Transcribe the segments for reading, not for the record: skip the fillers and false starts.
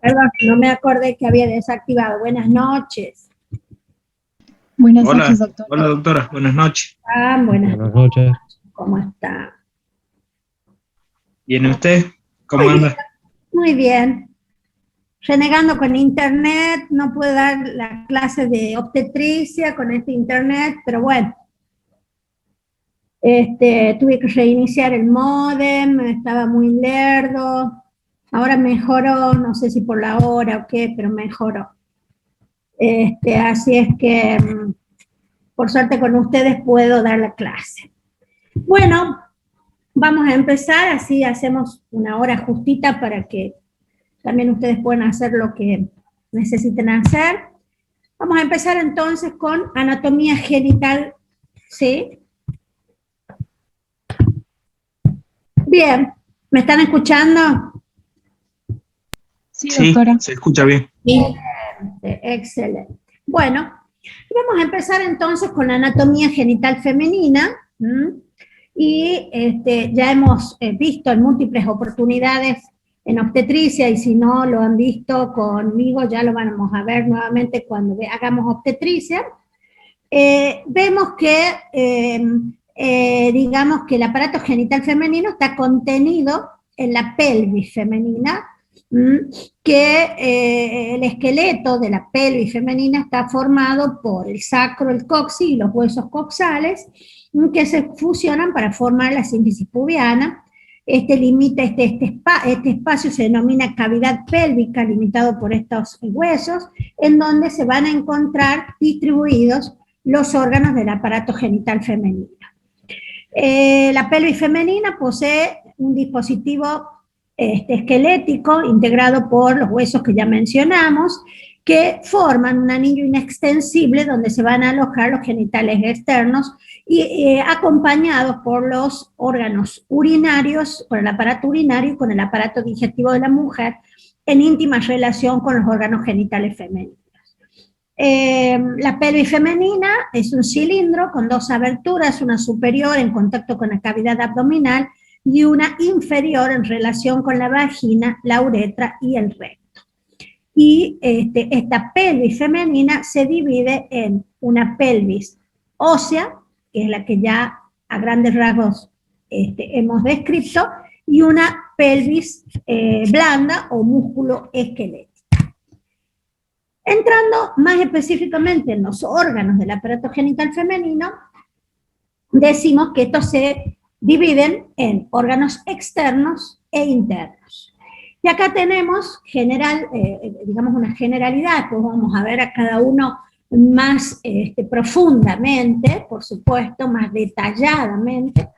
Perdón, no me acordé que había desactivado. Buenas noches. Buenas noches, Hola, doctora. hola doctora, buenas noches. Buenas Buenas noches. noches. ¿Cómo está? ¿Viene usted? Muy ¿Cómo bien, anda? muy bien. Renegando con internet, no puedo dar la clase de obstetricia con este internet, pero bueno, tuve que reiniciar el módem, estaba muy lerdo. Ahora mejoró, no sé si por la hora o qué, pero mejoró. Así es que, por suerte con ustedes puedo dar la clase. Bueno, vamos a empezar, así hacemos una hora justita para que también ustedes puedan hacer lo que necesiten hacer. Vamos a empezar entonces con anatomía genital, ¿sí? Bien, ¿me están escuchando? Sí, Sí, doctora. se escucha bien. Excelente, excelente. Bueno, vamos a empezar entonces con la anatomía genital femenina. Y ya hemos visto en múltiples oportunidades en obstetricia, y si no lo han visto conmigo, ya lo vamos a ver nuevamente cuando hagamos obstetricia. Vemos que, digamos que el aparato genital femenino está contenido en la pelvis femenina, que el esqueleto de la pelvis femenina está formado por el sacro, el coxis y los huesos coxales, que se fusionan para formar la sínfisis pubiana. Este espacio se denomina cavidad pélvica, limitado por estos huesos, en donde se van a encontrar distribuidos los órganos del aparato genital femenino. La pelvis femenina posee un dispositivo esquelético integrado por los huesos que ya mencionamos, que forman un anillo inextensible donde se van a alojar los genitales externos y acompañados por los órganos urinarios, por el aparato urinario y con el aparato digestivo de la mujer, en íntima relación con los órganos genitales femeninos. La pelvis femenina es un cilindro con dos aberturas, una superior en contacto con la cavidad abdominal y una inferior en relación con la vagina, la uretra y el recto. Y esta pelvis femenina se divide en una pelvis ósea, que es la que ya a grandes rasgos hemos descrito, y una pelvis blanda o músculo esquelético. Entrando más específicamente en los órganos del aparato genital femenino, decimos que estos se dividen en órganos externos e internos. Y acá tenemos digamos una generalidad, pues vamos a ver a cada uno más profundamente, por supuesto, más detalladamente.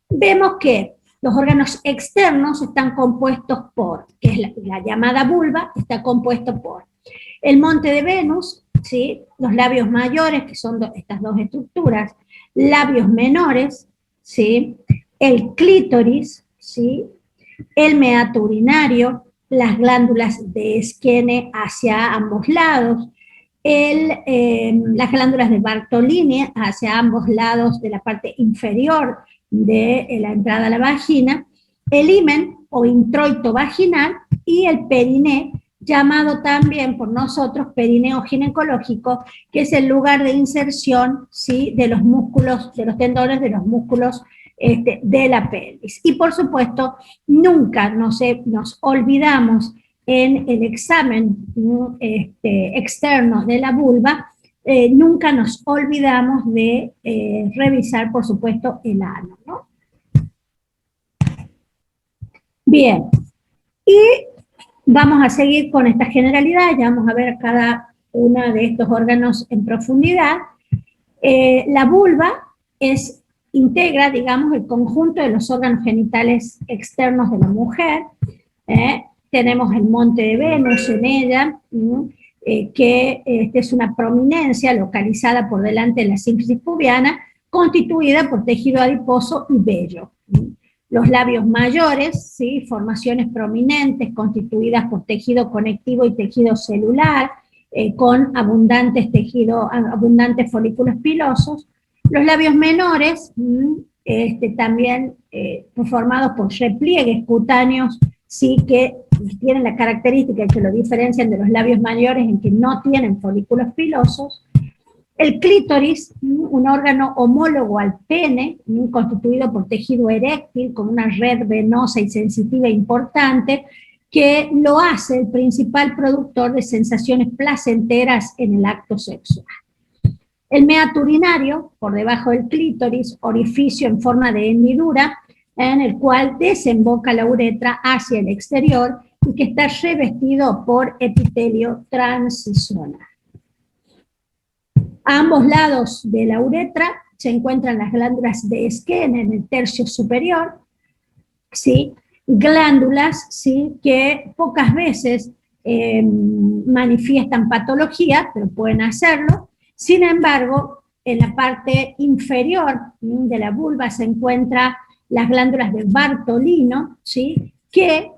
Vemos que los órganos externos están compuestos por, que es la llamada vulva, está compuesto por el monte de Venus, ¿sí? Los labios mayores, que son estas dos estructuras, labios menores, ¿sí? El clítoris, ¿sí? El meato urinario, las glándulas de Skene hacia ambos lados, las glándulas de Bartolini hacia ambos lados de la parte inferior de la entrada a la vagina, el himen o introito vaginal y el periné, llamado también por nosotros perineo ginecológico, que es el lugar de inserción, ¿sí? De los músculos, de los tendones, de los músculos de la pelvis. Y por supuesto, nunca nos olvidamos en el examen externo de la vulva, nunca nos olvidamos de revisar, por supuesto, el ano, ¿no? Bien, y vamos a seguir con esta generalidad, ya vamos a ver cada uno de estos órganos en profundidad. La vulva integra, digamos, el conjunto de los órganos genitales externos de la mujer. Tenemos el monte de Venus en ella, que es una prominencia localizada por delante de la sínfisis pubiana, constituida por tejido adiposo y vello. Los labios mayores, ¿sí? Formaciones prominentes constituidas por tejido conectivo y tejido celular, con abundantes folículos pilosos. Los labios menores, también formados por repliegues cutáneos, sí, que tienen la característica que lo diferencian de los labios mayores en que no tienen folículos pilosos. El clítoris, un órgano homólogo al pene, constituido por tejido eréctil con una red venosa y sensitiva importante, que lo hace el principal productor de sensaciones placenteras en el acto sexual. El meato urinario, por debajo del clítoris, orificio en forma de hendidura, en el cual desemboca la uretra hacia el exterior y que está revestido por epitelio transicional. A ambos lados de la uretra se encuentran las glándulas de Skene en el tercio superior, ¿sí? Glándulas, ¿sí?, que pocas veces manifiestan patología, pero pueden hacerlo. Sin embargo, en la parte inferior de la vulva se encuentran las glándulas de Bartolino, ¿sí?, que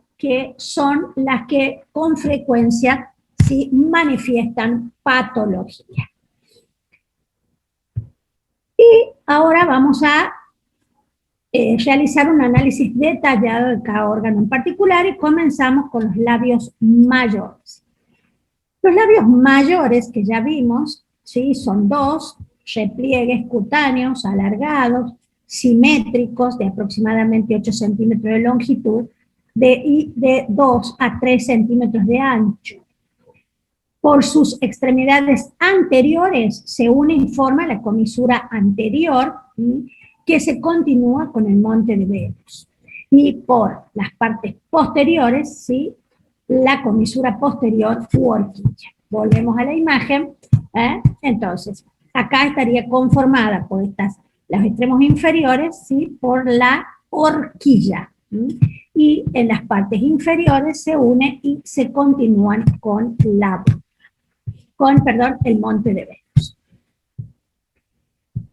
son las que con frecuencia, ¿sí?, manifiestan patología. Y ahora vamos a realizar un análisis detallado de cada órgano en particular y comenzamos con los labios mayores. Los labios mayores que ya vimos, ¿sí?, son dos repliegues cutáneos alargados, simétricos, de aproximadamente 8 centímetros de longitud y de 2 a 3 centímetros de ancho. Por sus extremidades anteriores se une y forma la comisura anterior, que se continúa con el monte de Venus. Y por las partes posteriores, ¿sí?, la comisura posterior u horquilla. Volvemos a la imagen. Entonces, acá estaría conformada por los extremos inferiores, ¿sí?, por la horquilla. Y en las partes inferiores se une y se continúan con el monte de Venus.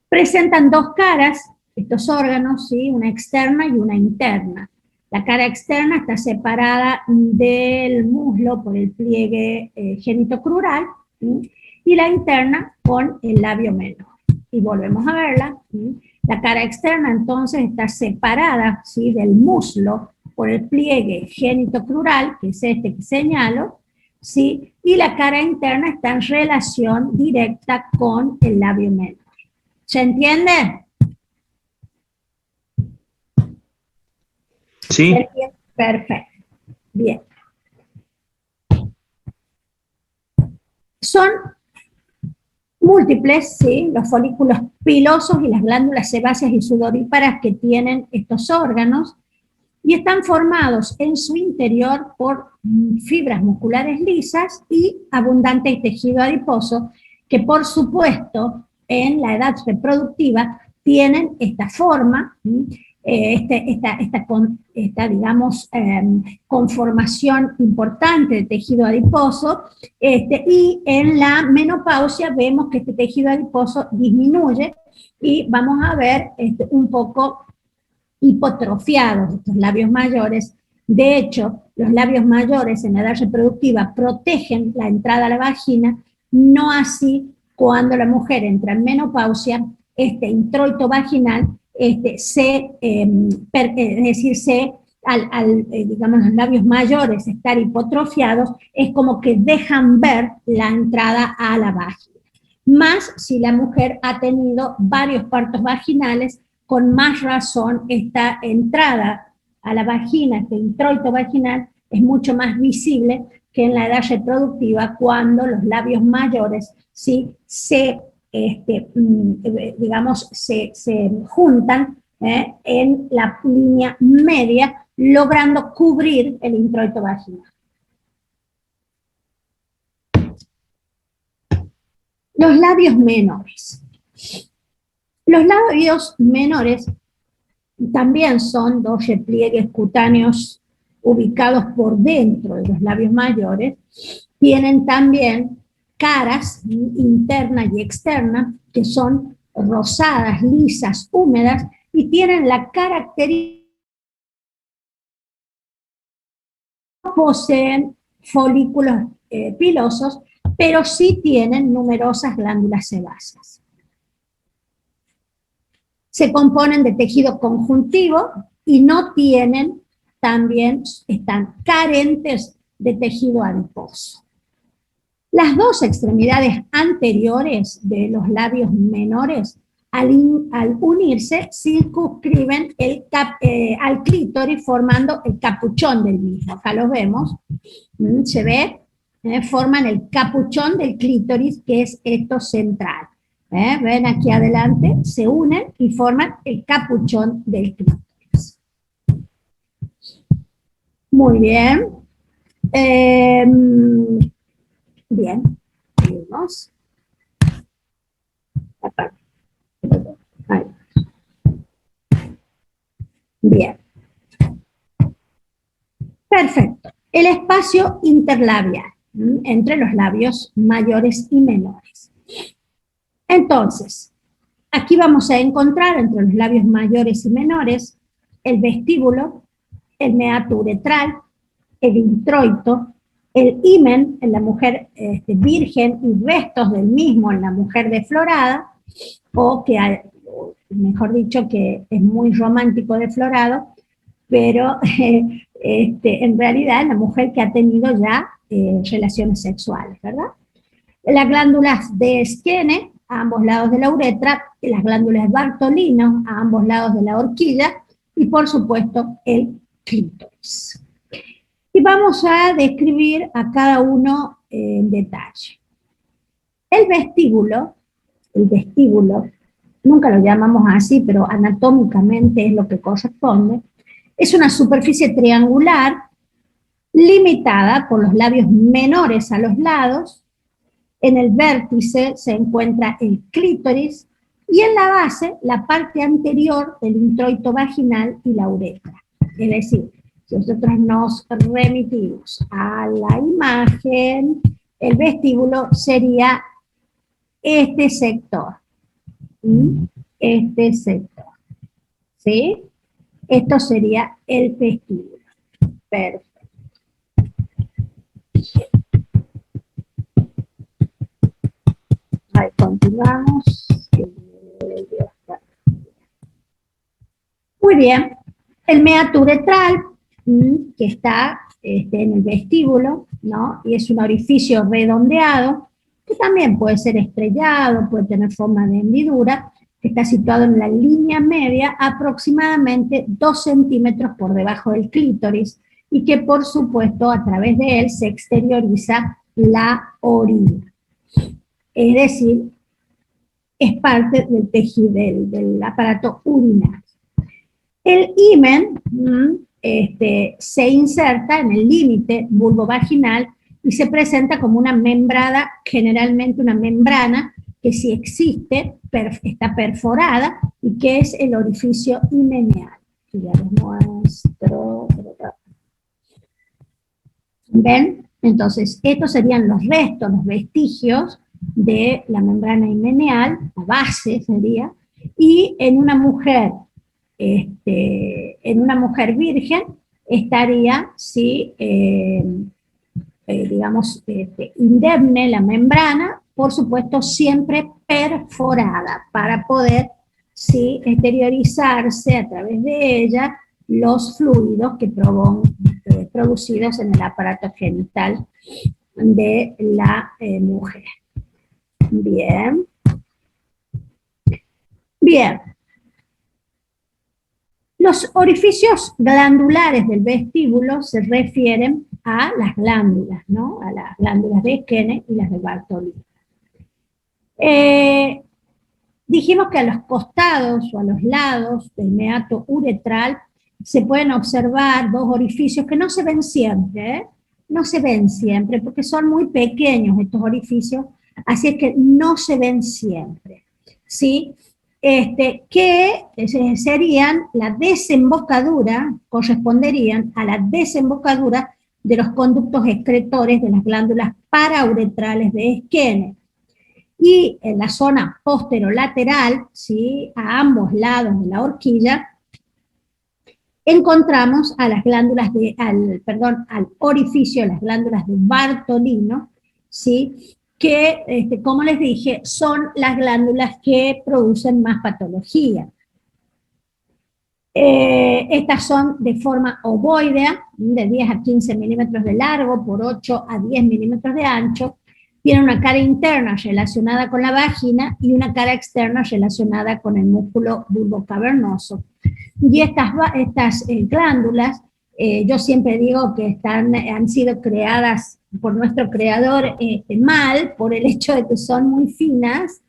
Presentan dos caras, estos órganos, ¿sí?, una externa y una interna. La cara externa está separada del muslo por el pliegue genitocrural, ¿sí?, y la interna con el labio menor. Y volvemos a verla, ¿sí? La cara externa entonces está separada, ¿sí?, del muslo por el pliegue genitocrural, que es este que señalo, ¿sí?, y la cara interna está en relación directa con el labio menor. ¿Se entiende? Sí. Perfecto. Bien. Son múltiples, ¿sí?, los folículos pilosos y las glándulas sebáceas y sudoríparas que tienen estos órganos, y están formados en su interior por fibras musculares lisas y abundante tejido adiposo, que por supuesto en la edad reproductiva tienen esta forma, digamos, conformación importante de tejido adiposo, y en la menopausia vemos que este tejido adiposo disminuye y vamos a ver un poco hipotrofiados estos labios mayores. De hecho, los labios mayores en la edad reproductiva protegen la entrada a la vagina, no así cuando la mujer entra en menopausia, este introito vaginal, digamos, los labios mayores estar hipotrofiados, es como que dejan ver la entrada a la vagina. Más si la mujer ha tenido varios partos vaginales, con más razón esta entrada a la vagina, este introito vaginal, es mucho más visible que en la edad reproductiva, cuando los labios mayores, ¿sí?, se juntan en la línea media, logrando cubrir el introito vaginal. Los labios menores. Los labios menores también son dos repliegues cutáneos ubicados por dentro de los labios mayores. Tienen también caras interna y externa, que son rosadas, lisas, húmedas, y tienen la característica de que no poseen folículos pilosos, pero sí tienen numerosas glándulas sebáceas. Se componen de tejido conjuntivo y no tienen también están carentes de tejido adiposo. Las dos extremidades anteriores de los labios menores, al unirse, circunscriben al clítoris formando el capuchón del mismo. Acá los vemos, se ve, forman el capuchón del clítoris, que es esto central. Ven aquí adelante, se unen y forman el capuchón del clítoris. Muy bien. Bien, seguimos. Bien. Perfecto. El espacio interlabial, entre los labios mayores y menores. Entonces, aquí vamos a encontrar entre los labios mayores y menores el vestíbulo, el meato uretral, el introito, el himen en la mujer virgen y restos del mismo en la mujer deflorada, o que, mejor dicho, que es muy romántico deflorado, pero en realidad en la mujer que ha tenido ya relaciones sexuales, ¿verdad? Las glándulas de Skene a ambos lados de la uretra, las glándulas de Bartolino a ambos lados de la horquilla, y por supuesto el clítoris. Y vamos a describir a cada uno en detalle. El vestíbulo, nunca lo llamamos así, pero anatómicamente es lo que corresponde, es una superficie triangular limitada por los labios menores a los lados. En el vértice se encuentra el clítoris y en la base la parte anterior del introito vaginal y la uretra. Es decir, si nosotros nos remitimos a la imagen, el vestíbulo sería este sector. Este sector. ¿Sí? Esto sería el vestíbulo. Perfecto. Ahí continuamos. Muy bien. El meato uretral, que está en el vestíbulo, ¿no? Y es un orificio redondeado, que también puede ser estrellado, puede tener forma de hendidura, que está situado en la línea media, aproximadamente 2 centímetros por debajo del clítoris, y que por supuesto a través de él se exterioriza la orina. Es decir, es parte del tejido del aparato urinario. El himen se inserta en el límite vulvovaginal y se presenta como una membrana, generalmente una membrana que si existe, está perforada y que es el orificio himeneal. Y ya les muestro. ¿Ven? Entonces, estos serían los restos, los vestigios de la membrana himeneal, la base sería, y en una mujer virgen estaría, ¿sí? Digamos, indemne la membrana, por supuesto siempre perforada, para poder, ¿sí? Exteriorizarse a través de ella los fluidos que producidos en el aparato genital de la mujer. Bien. Bien. Los orificios glandulares del vestíbulo se refieren a las glándulas, ¿no? A las glándulas de Skene y las de Bartolino. Dijimos que a los costados o a los lados del meato uretral se pueden observar dos orificios que no se ven siempre, ¿eh? No se ven siempre, porque son muy pequeños estos orificios, así es que no se ven siempre, ¿sí? Que serían la desembocadura, corresponderían a la desembocadura de los conductos excretores de las glándulas parauretrales de Skene. Y en la zona posterolateral, ¿sí? A ambos lados de la horquilla, encontramos a las glándulas al orificio de las glándulas de Bartolino, ¿sí? Que, como les dije, son las glándulas que producen más patología. Estas son de forma ovoidea, de 10 a 15 milímetros de largo por 8 a 10 milímetros de ancho. Tienen una cara interna relacionada con la vagina y una cara externa relacionada con el músculo bulbocavernoso. Y estas glándulas, yo siempre digo que han sido creadas por nuestro creador mal, por el hecho de que son muy finas,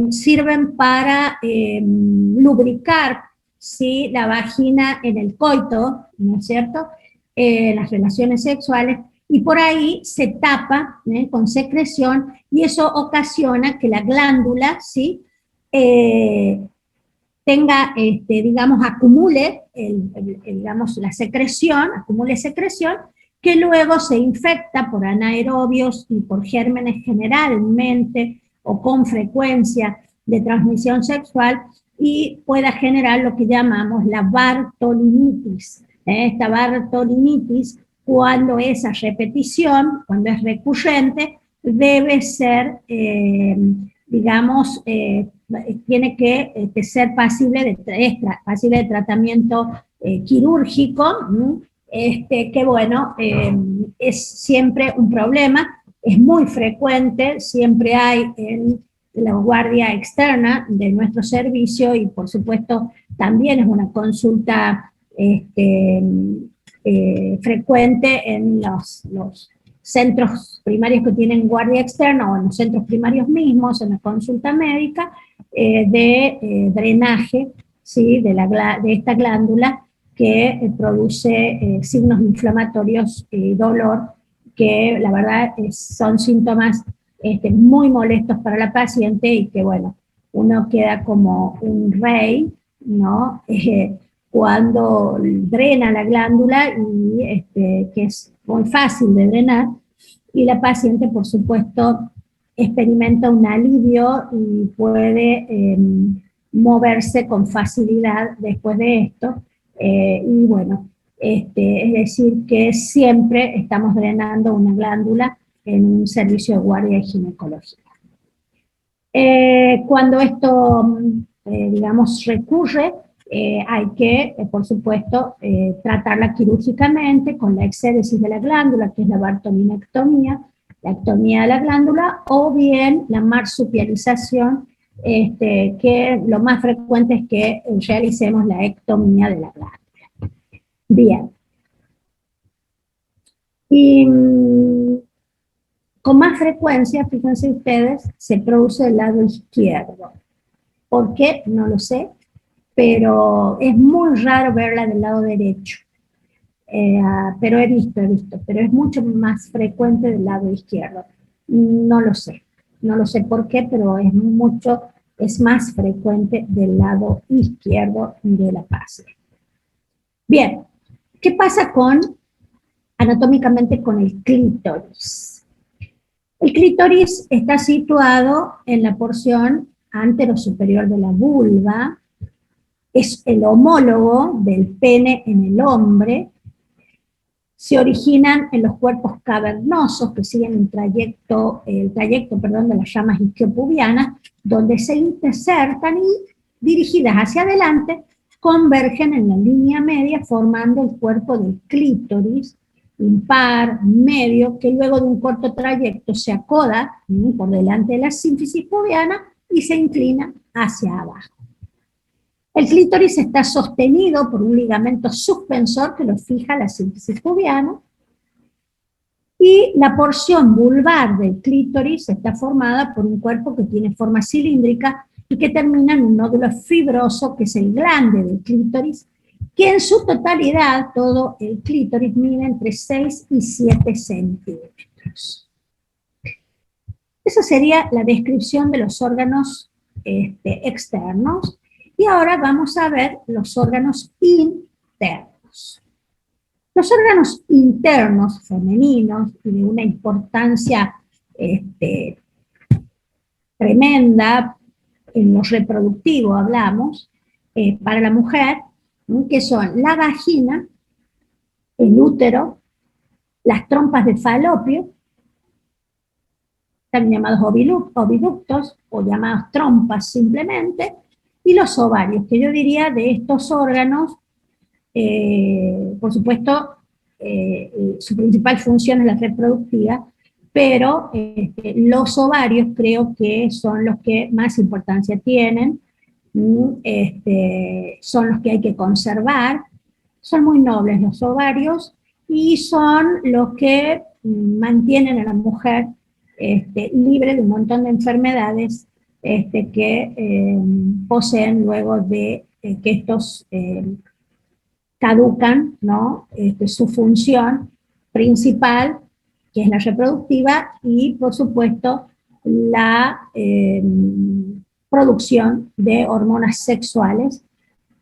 sirven para lubricar, ¿sí?, la vagina en el coito, ¿no es cierto?, las relaciones sexuales, y por ahí se tapa con secreción, y eso ocasiona que la glándula, ¿sí?, tenga, digamos, acumule, digamos, la secreción, acumule secreción, que luego se infecta por anaerobios y por gérmenes generalmente o con frecuencia de transmisión sexual y pueda generar lo que llamamos la bartolinitis. Esta bartolinitis, cuando es a repetición, cuando es recurrente, debe ser, digamos, tiene que ser pasible de tratamiento quirúrgico, que bueno, es siempre un problema, es muy frecuente, siempre hay en la guardia externa de nuestro servicio y por supuesto también es una consulta frecuente en los centros primarios que tienen guardia externa o en los centros primarios mismos, en la consulta médica, de drenaje, ¿sí?, de esta glándula que produce signos inflamatorios y dolor, que la verdad son síntomas muy molestos para la paciente y que, bueno, uno queda como un rey, ¿no?, cuando drena la glándula, y que es muy fácil de drenar, y la paciente, por supuesto, experimenta un alivio y puede moverse con facilidad después de esto. Y bueno, es decir, que siempre estamos drenando una glándula en un servicio de guardia ginecológica. Cuando esto, digamos, recurre, hay que, por supuesto, tratarla quirúrgicamente con la exéresis de la glándula, que es la bartolinectomía, la ectomía de la glándula, o bien la marsupialización, que lo más frecuente es que realicemos la ectomía de la glándula. Bien. Y con más frecuencia, fíjense ustedes, se produce del lado izquierdo. ¿Por qué? No lo sé, pero es muy raro verla del lado derecho. Pero he visto, pero es mucho más frecuente del lado izquierdo. No lo sé por qué, pero es más frecuente del lado izquierdo de la paciente. Bien, ¿qué pasa anatómicamente con el clítoris? El clítoris está situado en la porción anterosuperior de la vulva, es el homólogo del pene en el hombre, se originan en los cuerpos cavernosos que siguen el trayecto de las ramas isquiopubianas, donde se insertan y, dirigidas hacia adelante, convergen en la línea media formando el cuerpo del clítoris, impar, medio, que luego de un corto trayecto se acoda por delante de la sínfisis pubiana y se inclina hacia abajo. El clítoris está sostenido por un ligamento suspensor que lo fija a la sínfisis pubiana, y la porción vulvar del clítoris está formada por un cuerpo que tiene forma cilíndrica y que termina en un nódulo fibroso que es el glande del clítoris, que en su totalidad, todo el clítoris mide entre 6 y 7 centímetros. Esa sería la descripción de los órganos externos. Y ahora vamos a ver los órganos internos. Los órganos internos femeninos, y de una importancia tremenda, en lo reproductivo hablamos, para la mujer, que son la vagina, el útero, las trompas de falopio, también llamados oviductos, o llamados trompas simplemente, y los ovarios, que yo diría de estos órganos, por supuesto, su principal función es la reproductiva, pero los ovarios creo que son los que más importancia tienen, son los que hay que conservar, son muy nobles los ovarios y son los que mantienen a la mujer libre de un montón de enfermedades que poseen luego de que estos caducan, ¿no? Su función principal, que es la reproductiva, y por supuesto la producción de hormonas sexuales,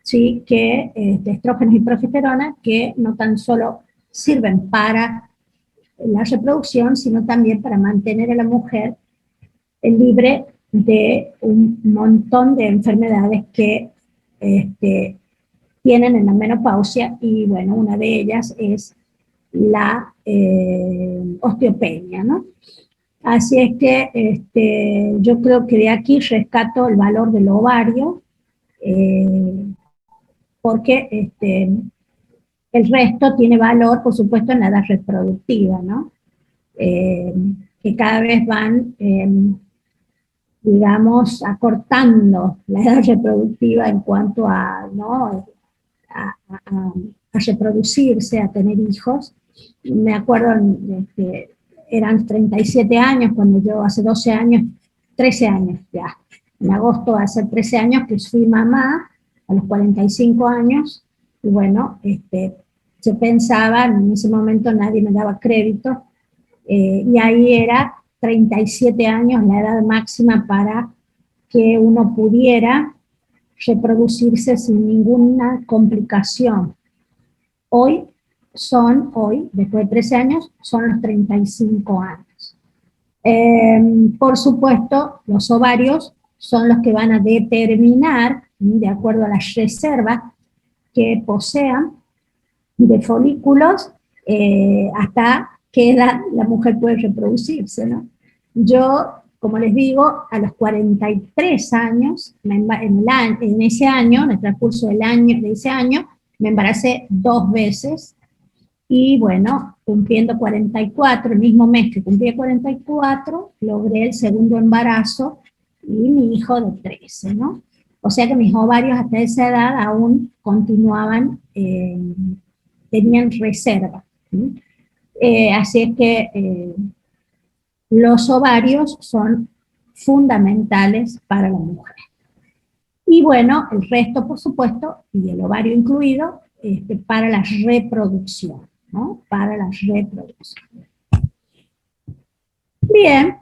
¿sí? Que de estrógenos y progesterona, que no tan solo sirven para la reproducción, sino también para mantener a la mujer libre de un montón de enfermedades que tienen en la menopausia, y bueno, una de ellas es la osteopenia, ¿no? Así es que yo creo que de aquí rescato el valor del ovario, porque el resto tiene valor, por supuesto, en la edad reproductiva, ¿no? Que cada vez van, digamos, acortando la edad reproductiva en cuanto a, ¿no? a reproducirse, a tener hijos. Me acuerdo que eran 37 años cuando yo hace 12 años, 13 años ya, en agosto va a ser 13 años que fui mamá a los 45 años, y bueno, se pensaba, en ese momento nadie me daba crédito, y ahí era 37 años la edad máxima para que uno pudiera reproducirse sin ninguna complicación. Hoy, después de 13 años, son los 35 años. Por supuesto, los ovarios son los que van a determinar, de acuerdo a las reservas que posean de folículos, hasta qué edad la mujer puede reproducirse, ¿no? Yo, como les digo, a los 43 años, en ese año, en el transcurso de ese año, me embaracé 2 veces, y bueno, cumpliendo 44, el mismo mes que cumplí 44, logré el segundo embarazo y mi hijo de 13, ¿no? O sea que mis ovarios hasta esa edad aún continuaban, tenían reserva, ¿sí? Así es que los ovarios son fundamentales para la mujer. Y bueno, el resto, por supuesto, y el ovario incluido, para la reproducción, ¿no? Para la reproducción. Bien.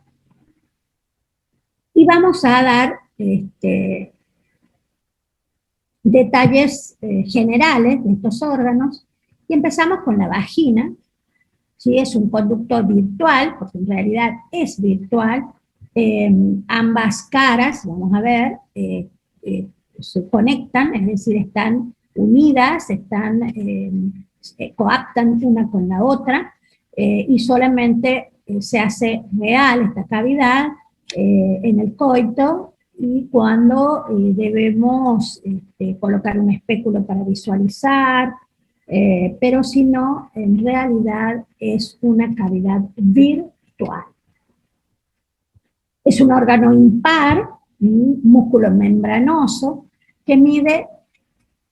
Y vamos a dar detalles generales de estos órganos, y empezamos con la vagina. ¿Sí? Es un conducto virtual, porque en realidad es virtual. Ambas caras, vamos a ver, se conectan, es decir, están unidas, coaptan una con la otra, y solamente se hace real esta cavidad en el coito, y cuando debemos colocar un espéculo para visualizar, pero si no, en realidad es una cavidad virtual. Es un órgano impar, un músculo membranoso, que mide,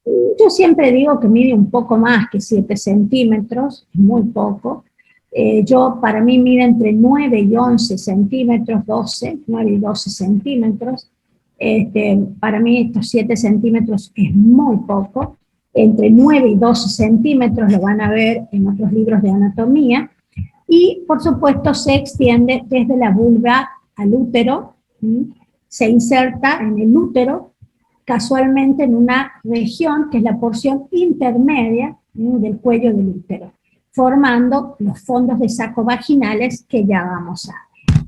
yo siempre digo que mide un poco más que 7 centímetros, muy poco. Para mí mide entre 9 y 11 centímetros, 9 y 12 centímetros. Para mí estos 7 centímetros es muy poco. Entre 9 y 12 centímetros lo van a ver en otros libros de anatomía, y por supuesto se extiende desde la vulva al útero, se inserta en el útero, casualmente en una región que es la porción intermedia del cuello del útero, formando los fondos de saco vaginales que ya vamos a ver.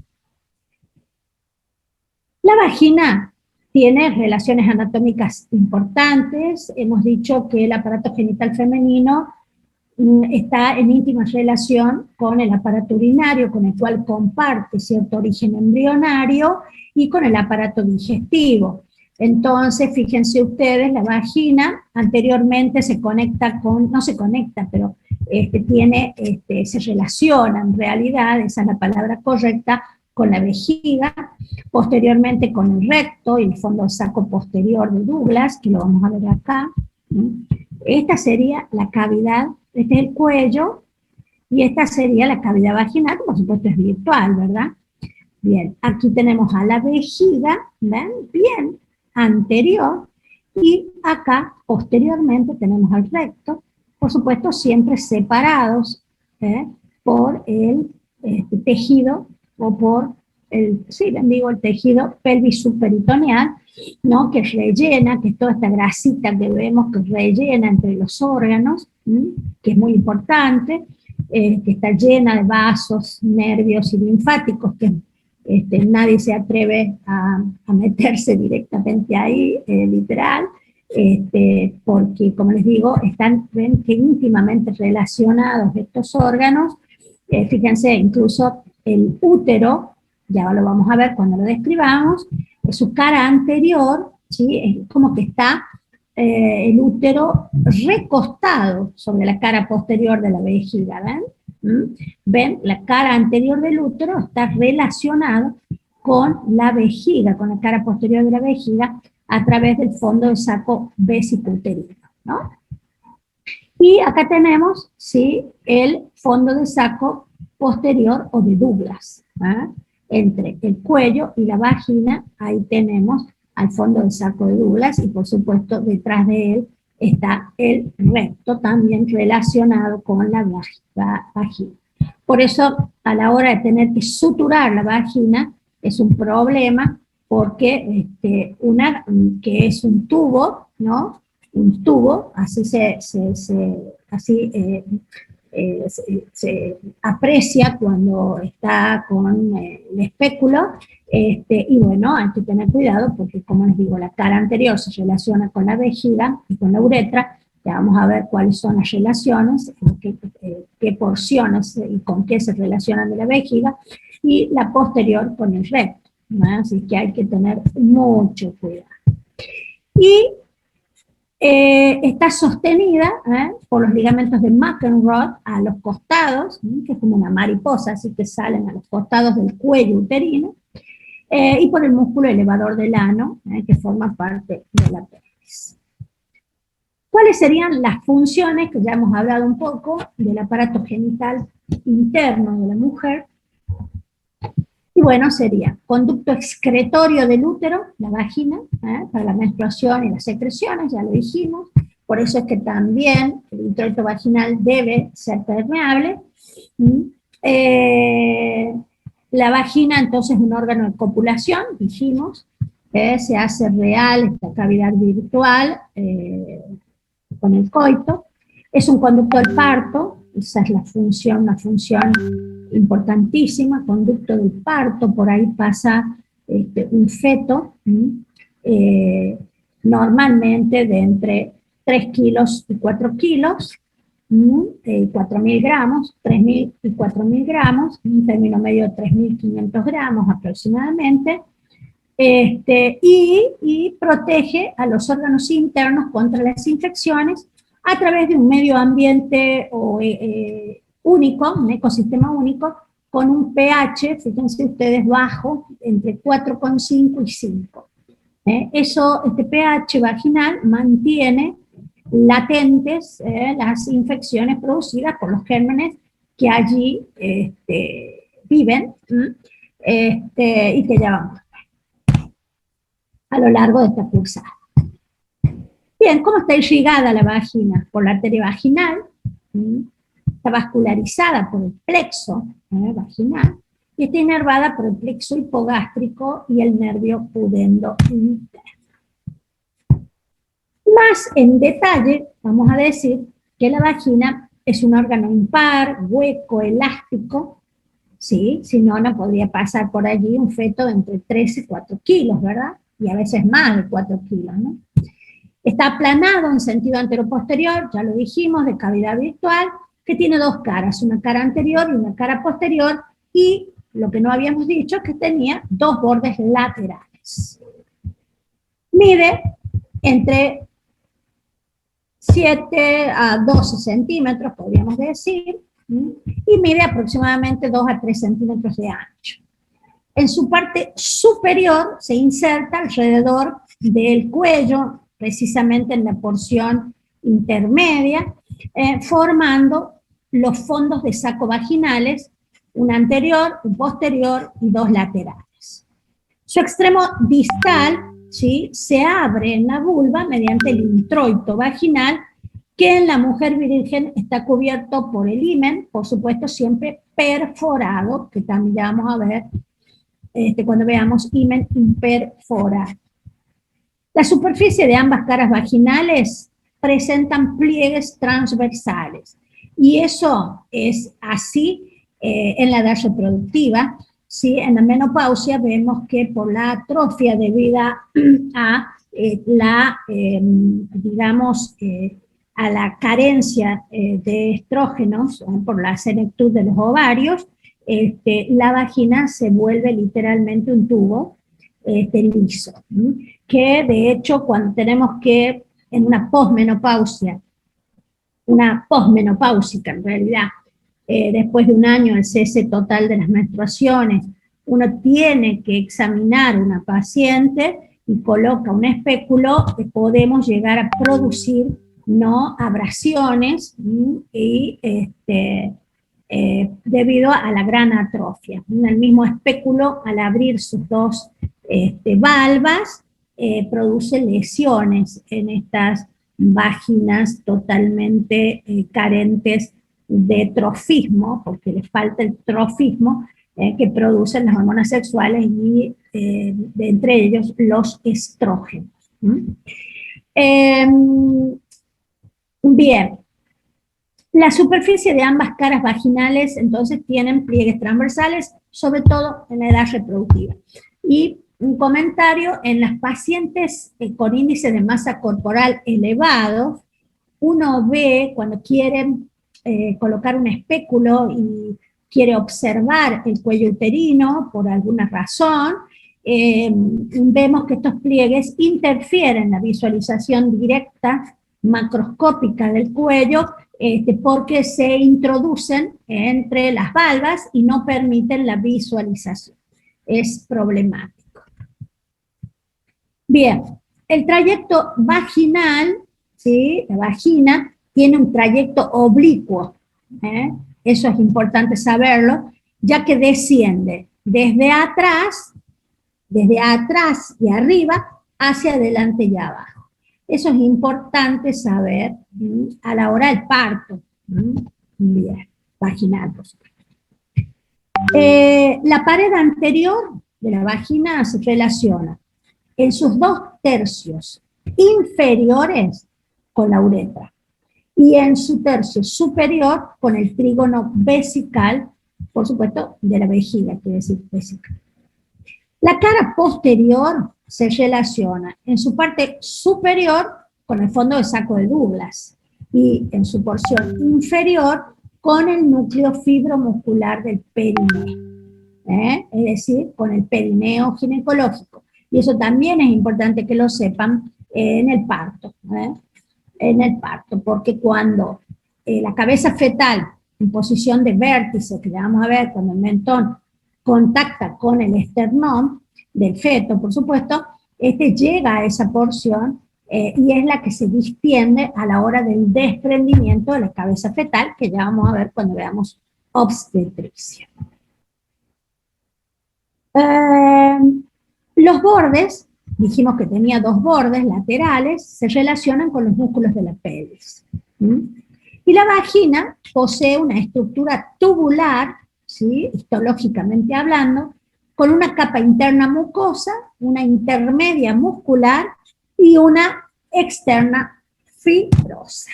La vagina tiene relaciones anatómicas importantes. Hemos dicho que el aparato genital femenino está en íntima relación con el aparato urinario, con el cual comparte cierto origen embrionario, y con el aparato digestivo. Entonces, fíjense ustedes, la vagina anteriormente se conecta con, no se conecta, pero se relaciona en realidad, esa es la palabra correcta, con la vejiga, posteriormente con el recto y el fondo de saco posterior de Douglas, que lo vamos a ver acá. Esta sería la cavidad, este es el cuello, y esta sería la cavidad vaginal, que por supuesto es virtual, ¿verdad? Bien, aquí tenemos a la vejiga, ¿ven? Bien, anterior, y acá, posteriormente, tenemos al recto, por supuesto siempre separados por el tejido, o por el, sí, bien digo, el tejido pelvis subperitoneal, ¿no? Que rellena, que es toda esta grasita que vemos que rellena entre los órganos, que es muy importante, que está llena de vasos, nervios y linfáticos, que nadie se atreve a meterse directamente ahí, literal, porque, como les digo, están ven que íntimamente relacionados estos órganos. Fíjense, incluso el útero, ya lo vamos a ver cuando lo describamos, su cara anterior, ¿sí? Es como que está el útero recostado sobre la cara posterior de la vejiga, ¿ven? ¿Ven? La cara anterior del útero está relacionada con la vejiga, con la cara posterior de la vejiga, a través del fondo del saco vesico-uterino, ¿no? Y acá tenemos, ¿sí?, el fondo de saco posterior o de Douglas, ¿eh? Entre el cuello y la vagina, ahí tenemos al fondo del saco de Douglas, y por supuesto detrás de él está el recto, también relacionado con la vagina. Por eso, a la hora de tener que suturar la vagina, es un problema, porque que es un tubo, ¿no? Un tubo, así se aprecia cuando está con el espéculo, y bueno, hay que tener cuidado porque, como les digo, la cara anterior se relaciona con la vejiga y con la uretra. Ya vamos a ver cuáles son las relaciones, qué porciones y con qué se relacionan de la vejiga, y la posterior con el recto, ¿no? Así que hay que tener mucho cuidado. Y está sostenida por los ligamentos de McEnroe a los costados, que es como una mariposa, así que salen a los costados del cuello uterino, y por el músculo elevador del ano, que forma parte de la pelvis. ¿Cuáles serían las funciones, que ya hemos hablado un poco, del aparato genital interno de la mujer? Y bueno, sería conducto excretorio del útero, la vagina, para la menstruación y las secreciones, ya lo dijimos. Por eso es que también el introito vaginal debe ser permeable. La vagina, entonces, es un órgano de copulación, dijimos, se hace real esta cavidad virtual con el coito. Es un conducto del parto, esa es la función, una función importantísima, conducto del parto, por ahí pasa un feto, normalmente de entre 3 kilos y 4 kilos, 4.000 gramos, 3.000 y 4.000 gramos, un término medio de 3.500 gramos aproximadamente, y protege a los órganos internos contra las infecciones a través de un medio ambiente único, un ecosistema único, con un pH, fíjense ustedes, bajo, entre 4,5 y 5. Este pH vaginal mantiene latentes las infecciones producidas por los gérmenes que allí viven, y que ya vamos a lo largo de esta cursada. Bien, ¿cómo está irrigada la vagina? Por la arteria vaginal, está vascularizada por el plexo vaginal, y está inervada por el plexo hipogástrico y el nervio pudendo interno. Más en detalle, vamos a decir que la vagina es un órgano impar, hueco, elástico, ¿sí? Si no, no podría pasar por allí un feto de entre 3 y 4 kilos, ¿verdad? Y a veces más de 4 kilos, ¿no? Está aplanado en sentido anteroposterior, ya lo dijimos, de cavidad virtual, que tiene dos caras, una cara anterior y una cara posterior, y lo que no habíamos dicho es que tenía dos bordes laterales. Mide entre 7 a 12 centímetros, podríamos decir, y mide aproximadamente 2 a 3 centímetros de ancho. En su parte superior se inserta alrededor del cuello, precisamente en la porción intermedia, formando los fondos de saco vaginales, un anterior, un posterior y dos laterales. Su extremo distal, ¿sí?, se abre en la vulva mediante el introito vaginal, que en la mujer virgen está cubierto por el himen, por supuesto siempre perforado, que también ya vamos a ver cuando veamos himen imperforado. La superficie de ambas caras vaginales presentan pliegues transversales, y eso es así en la edad reproductiva. ¿Sí? En la menopausia vemos que por la atrofia debida a a la carencia de estrógenos, por la senectud de los ovarios, la vagina se vuelve literalmente un tubo liso, que de hecho cuando tenemos que, en una posmenopausia, una posmenopáusica en realidad, después de un año del cese total de las menstruaciones, uno tiene que examinar a una paciente y coloca un espéculo, podemos llegar a producir, ¿no?, abrasiones y debido a la gran atrofia. El mismo espéculo, al abrir sus dos valvas, produce lesiones en estas vaginas totalmente carentes de trofismo, porque les falta el trofismo que producen las hormonas sexuales y de entre ellos los estrógenos. Bien, la superficie de ambas caras vaginales entonces tienen pliegues transversales, sobre todo en la edad reproductiva. Y un comentario: en las pacientes con índice de masa corporal elevado, uno ve cuando quieren colocar un espéculo y quiere observar el cuello uterino por alguna razón, vemos que estos pliegues interfieren en la visualización directa, macroscópica del cuello, porque se introducen entre las valvas y no permiten la visualización. Es problemático. Bien, el trayecto vaginal, ¿sí?, la vagina tiene un trayecto oblicuo, eso es importante saberlo, ya que desciende desde atrás y arriba hacia adelante y abajo. Eso es importante saber a la hora del parto, bien, vaginal, por supuesto. La pared anterior de la vagina se relaciona en sus 2/3 inferiores con la uretra y en su tercio superior con el trígono vesical, por supuesto, de la vejiga, quiere decir vesical. La cara posterior se relaciona en su parte superior con el fondo de saco de Douglas y en su porción inferior con el núcleo fibromuscular del perineo, es decir, con el perineo ginecológico. Y eso también es importante que lo sepan en el parto, porque cuando la cabeza fetal en posición de vértice, que le vamos a ver cuando el mentón contacta con el esternón del feto, por supuesto, llega a esa porción y es la que se distiende a la hora del desprendimiento de la cabeza fetal, que ya vamos a ver cuando veamos obstetricia. Los bordes, dijimos que tenía 2 bordes laterales, se relacionan con los músculos de la pelvis. Y la vagina posee una estructura tubular, ¿sí?, histológicamente hablando, con una capa interna mucosa, una intermedia muscular y una externa fibrosa.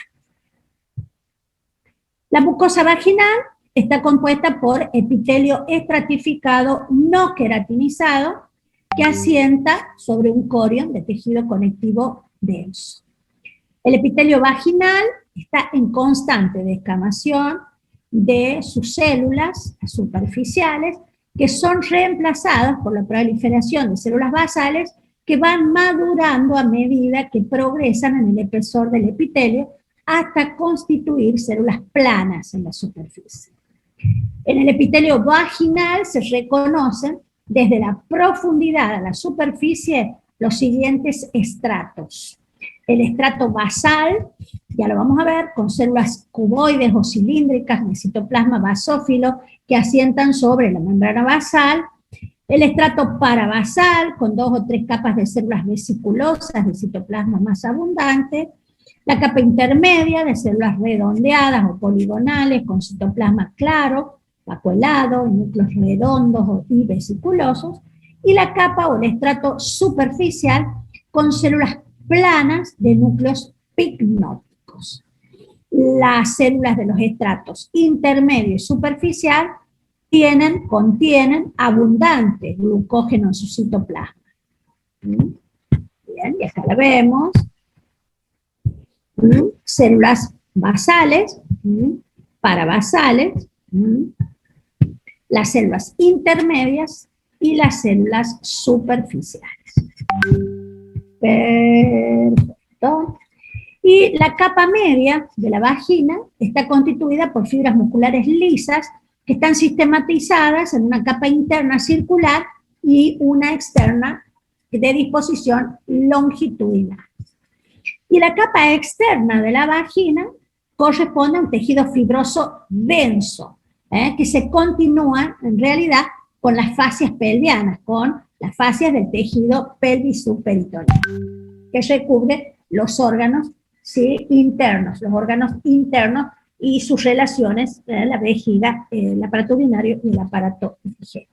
La mucosa vaginal está compuesta por epitelio estratificado no queratinizado que asienta sobre un corion de tejido conectivo denso. El epitelio vaginal está en constante descamación de sus células superficiales, que son reemplazadas por la proliferación de células basales que van madurando a medida que progresan en el espesor del epitelio hasta constituir células planas en la superficie. En el epitelio vaginal se reconocen desde la profundidad a la superficie los siguientes estratos. El estrato basal, ya lo vamos a ver, con células cuboides o cilíndricas de citoplasma basófilo que asientan sobre la membrana basal. El estrato parabasal, con 2 o 3 capas de células vesiculosas de citoplasma más abundante. La capa intermedia de células redondeadas o poligonales con citoplasma claro, vacuolado, núcleos redondos y vesiculosos. Y la capa o el estrato superficial con células planas de núcleos picnóticos. Las células de los estratos intermedio y superficial contienen abundante glucógeno en su citoplasma. Bien, y acá la vemos. Células basales, parabasales, las células intermedias y las células superficiales. Perfecto. Y la capa media de la vagina está constituida por fibras musculares lisas que están sistematizadas en una capa interna circular y una externa de disposición longitudinal. Y la capa externa de la vagina corresponde a un tejido fibroso denso, que se continúa en realidad con las fascias pelvianas, con las fascias del tejido pelvis-subperitoneal, que recubre los órganos, ¿sí?, internos, los órganos internos y sus relaciones, la vejiga, el aparato urinario y el aparato digestional.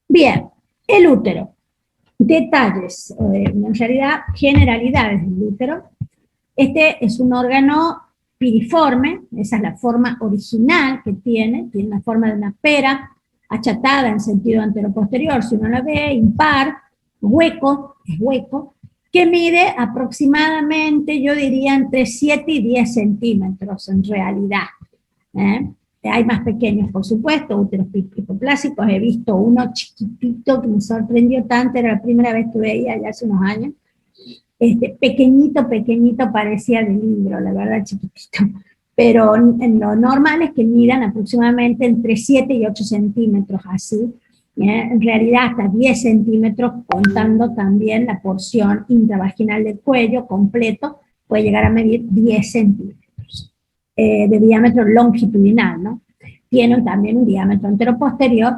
Bien, el útero. Detalles, en realidad generalidades del útero. Este es un órgano piriforme, esa es la forma original que tiene la forma de una pera, achatada en sentido antero-posterior, si uno la ve, impar, hueco, es hueco, que mide aproximadamente, yo diría, entre 7 y 10 centímetros en realidad. Hay más pequeños, por supuesto, úteros hipoplásicos. He visto uno chiquitito que me sorprendió tanto, era la primera vez que veía, ya hace unos años. Pequeñito, parecía de libro, la verdad, chiquitito. Pero lo normal es que midan aproximadamente entre 7 y 8 centímetros, así. En realidad hasta 10 centímetros, contando también la porción intravaginal del cuello completo, puede llegar a medir 10 centímetros de diámetro longitudinal, ¿no? Tiene también un diámetro anteroposterior.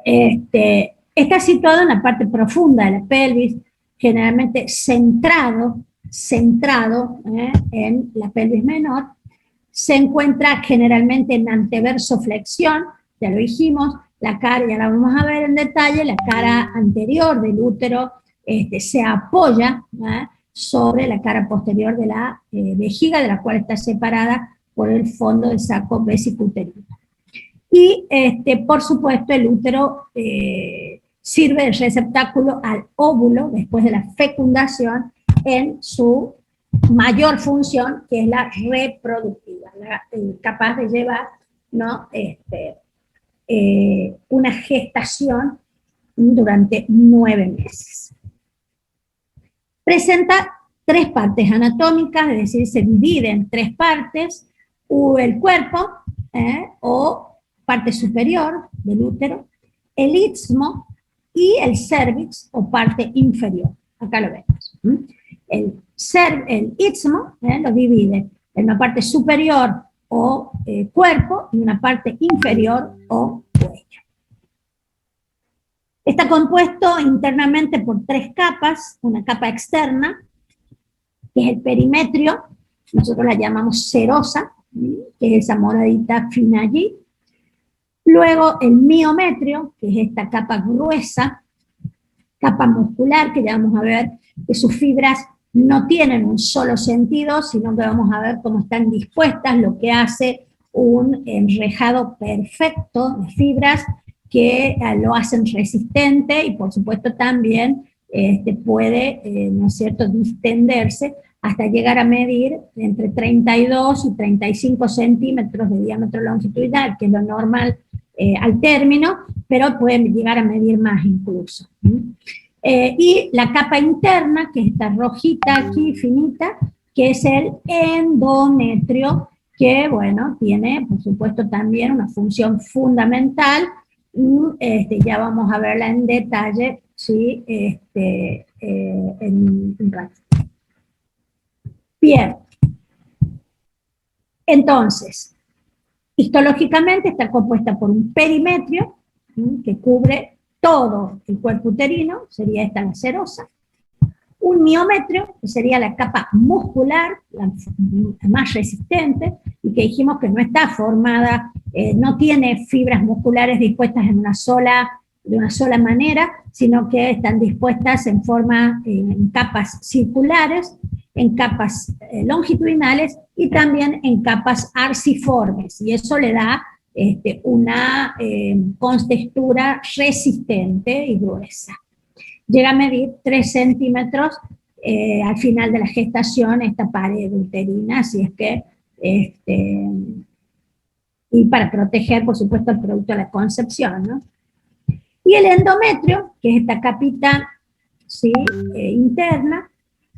Está situado en la parte profunda de la pelvis, generalmente centrado en la pelvis menor. Se encuentra generalmente en anteverso flexión, ya lo dijimos. La cara, ya la vamos a ver en detalle, la cara anterior del útero se apoya sobre la cara posterior de la vejiga, de la cual está separada por el fondo del saco vesicuterino. Y, por supuesto, el útero sirve de receptáculo al óvulo después de la fecundación en su mayor función, que es la reproductiva, capaz de llevar, ¿no?, una gestación durante 9 meses. Presenta 3 partes anatómicas, es decir, se divide en 3 partes, el cuerpo, o parte superior del útero, el istmo y el cervix, o parte inferior. Acá lo vemos. El istmo lo divide en una parte superior o cuerpo y una parte inferior o cuello. Está compuesto internamente por 3 capas, una capa externa, que es el perimetrio, nosotros la llamamos serosa, que es esa moradita fina allí. Luego el miometrio, que es esta capa gruesa, capa muscular, que ya vamos a ver que sus fibras no tienen un solo sentido, sino que vamos a ver cómo están dispuestas, lo que hace un enrejado perfecto de fibras que lo hacen resistente y por supuesto también puede, ¿no es cierto?, distenderse hasta llegar a medir entre 32 y 35 centímetros de diámetro longitudinal, que es lo normal al término, pero pueden llegar a medir más incluso. Y la capa interna, que es esta rojita aquí, finita, que es el endometrio, que, bueno, tiene, por supuesto, también una función fundamental, ya vamos a verla en detalle, ¿sí? En un rato. Bien. Entonces, histológicamente está compuesta por un perimetrio, que cubre todo el cuerpo uterino, sería esta la serosa, un miometrio, que sería la capa muscular, la más resistente, y que dijimos que no está formada, no tiene fibras musculares dispuestas de una sola manera, sino que están dispuestas en forma, en capas circulares, en capas longitudinales y también en capas arciformes, y eso le da una contextura resistente y gruesa. Llega a medir 3 centímetros al final de la gestación esta pared uterina, así es que, y para proteger, por supuesto, el producto de la concepción, ¿no? Y el endometrio, que es esta capita, ¿sí? Interna,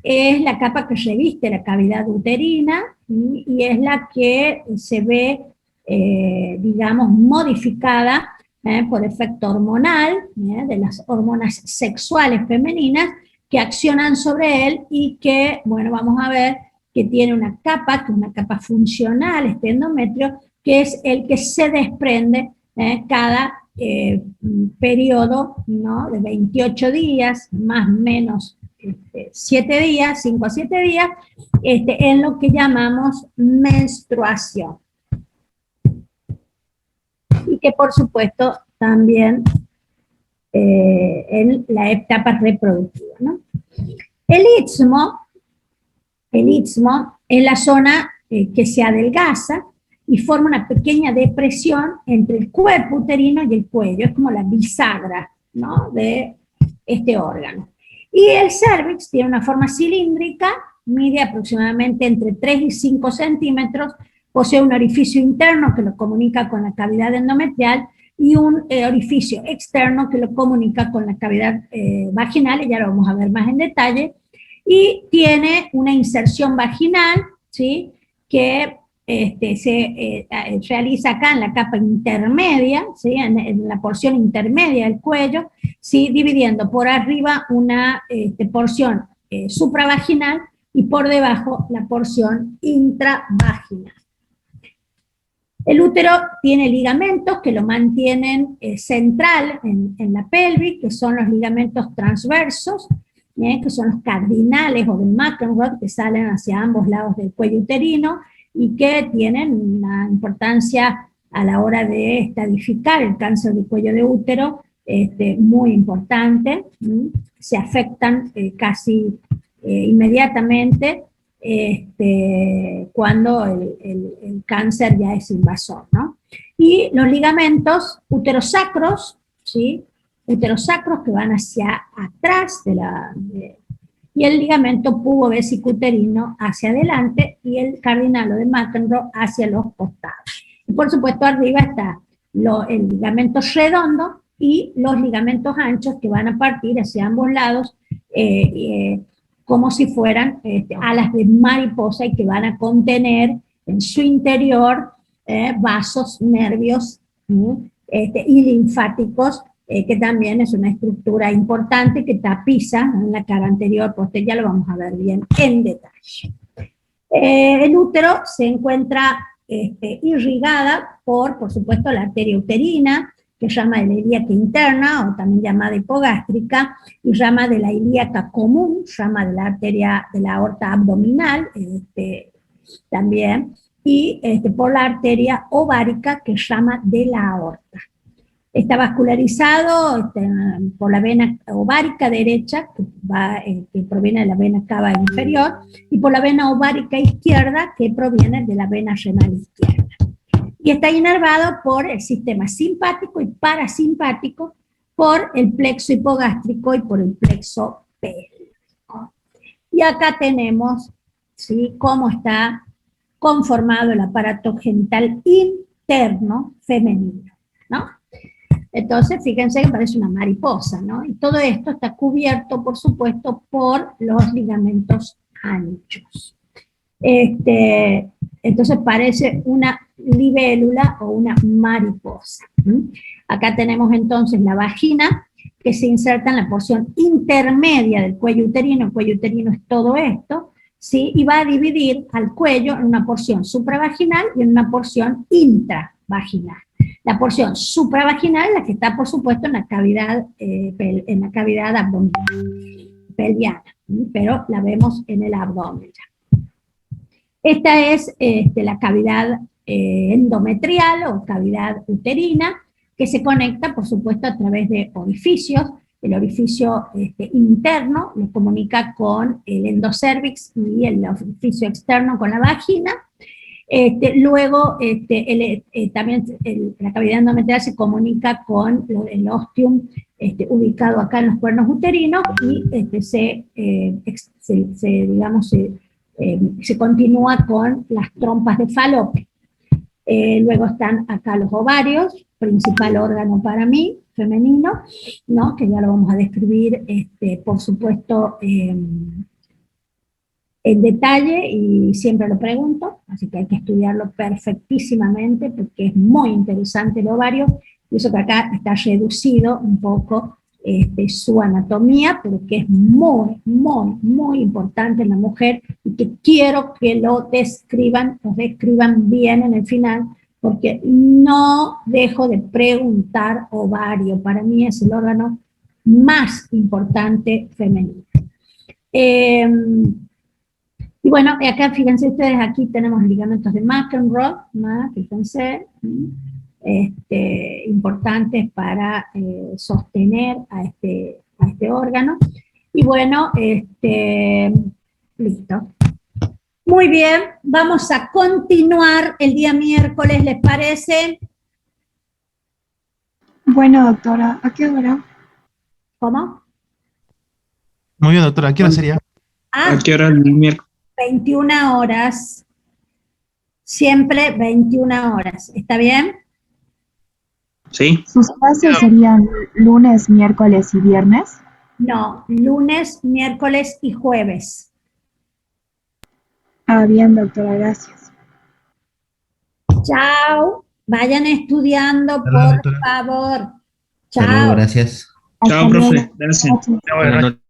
es la capa que reviste la cavidad uterina y es la que se ve, digamos, modificada por efecto hormonal, de las hormonas sexuales femeninas que accionan sobre él y que, bueno, vamos a ver que tiene una capa, que es una capa funcional, este endometrio, que es el que se desprende cada periodo, ¿no? De 28 días, más o menos 7 días, 5 a 7 días, en lo que llamamos menstruación. Y que por supuesto también en la etapa reproductiva, ¿no? El istmo es la zona que se adelgaza y forma una pequeña depresión entre el cuerpo uterino y el cuello, es como la bisagra, ¿no? De este órgano. Y el cervix tiene una forma cilíndrica, mide aproximadamente entre 3 y 5 centímetros, posee un orificio interno que lo comunica con la cavidad endometrial y un orificio externo que lo comunica con la cavidad vaginal, y ya lo vamos a ver más en detalle, y tiene una inserción vaginal, ¿sí? Que se realiza acá en la capa intermedia, ¿sí? En la porción intermedia del cuello, ¿sí? Dividiendo por arriba una porción supravaginal y por debajo la porción intravaginal. El útero tiene ligamentos que lo mantienen central en la pelvis, que son los ligamentos transversos, que son los cardinales o de McEnroe, que salen hacia ambos lados del cuello uterino y que tienen una importancia a la hora de estadificar el cáncer de cuello de útero muy importante. Se afectan casi inmediatamente cuando el cáncer ya es invasor, ¿no? Y los ligamentos uterosacros, ¿sí? Uterosacros que van hacia atrás y el ligamento pubovesicuterino hacia adelante y el cardinal o de McEnroe hacia los costados. Y por supuesto arriba está el ligamento redondo y los ligamentos anchos que van a partir hacia ambos lados como si fueran alas de mariposa y que van a contener en su interior vasos, nervios y linfáticos, que también es una estructura importante que tapiza en la cara anterior, posterior, ya lo vamos a ver bien en detalle. El útero se encuentra irrigada por supuesto, la arteria uterina, que se llama de la ilíaca interna, o también llamada hipogástrica, y rama de la ilíaca común, rama de la arteria de la aorta abdominal, también, y por la arteria ovárica, que es rama de la aorta. Está vascularizado por la vena ovárica derecha, que proviene de la vena cava inferior, y por la vena ovárica izquierda, que proviene de la vena renal izquierda. Y está inervado por el sistema simpático y parasimpático, por el plexo hipogástrico y por el plexo pélvico. Y acá tenemos, ¿sí?, cómo está conformado el aparato genital interno femenino, ¿no? Entonces, fíjense que parece una mariposa, ¿no? Y todo esto está cubierto, por supuesto, por los ligamentos anchos. Entonces parece una libélula o una mariposa. Acá tenemos entonces la vagina, que se inserta en la porción intermedia del cuello uterino. El cuello uterino es todo esto, ¿sí? Y va a dividir al cuello en una porción supravaginal y en una porción intravaginal. La porción supravaginal es la que está, por supuesto, en la cavidad abdominal, pelviana, pero la vemos en el abdomen ya. Esta es la cavidad endometrial o cavidad uterina, que se conecta, por supuesto, a través de orificios. El orificio interno lo comunica con el endocervix y el orificio externo con la vagina. Luego, también la cavidad endometrial se comunica con el ostium ubicado acá en los cuernos uterinos y se continúa con las trompas de Falopio. Luego están acá los ovarios, principal órgano para mí, femenino, ¿no? Que ya lo vamos a describir, por supuesto, en detalle, y siempre lo pregunto, así que hay que estudiarlo perfectísimamente porque es muy interesante el ovario, y eso que acá está reducido un poco su anatomía, pero que es muy, muy, muy importante en la mujer, y que quiero que lo describan bien en el final, porque no dejo de preguntar ovario. Para mí es el órgano más importante femenino. Y bueno, acá fíjense ustedes, aquí tenemos ligamentos de McEnroe, fíjense, importantes para sostener a este órgano. Y bueno, listo. Muy bien, vamos a continuar el día miércoles, ¿les parece? Bueno, doctora, ¿a qué hora? ¿Cómo? Muy bien, doctora, ¿a qué hora sería? ¿A qué hora el miércoles? 21 horas. Siempre 21 horas. ¿Está bien? Sí. ¿Sus clases serían lunes, miércoles y viernes? No, lunes, miércoles y jueves. Ah, bien, doctora, gracias. Chao. Vayan estudiando, por favor. Chao. Hasta luego, gracias. Chao, profe. Gracias. Buenas noches. Buenas noches.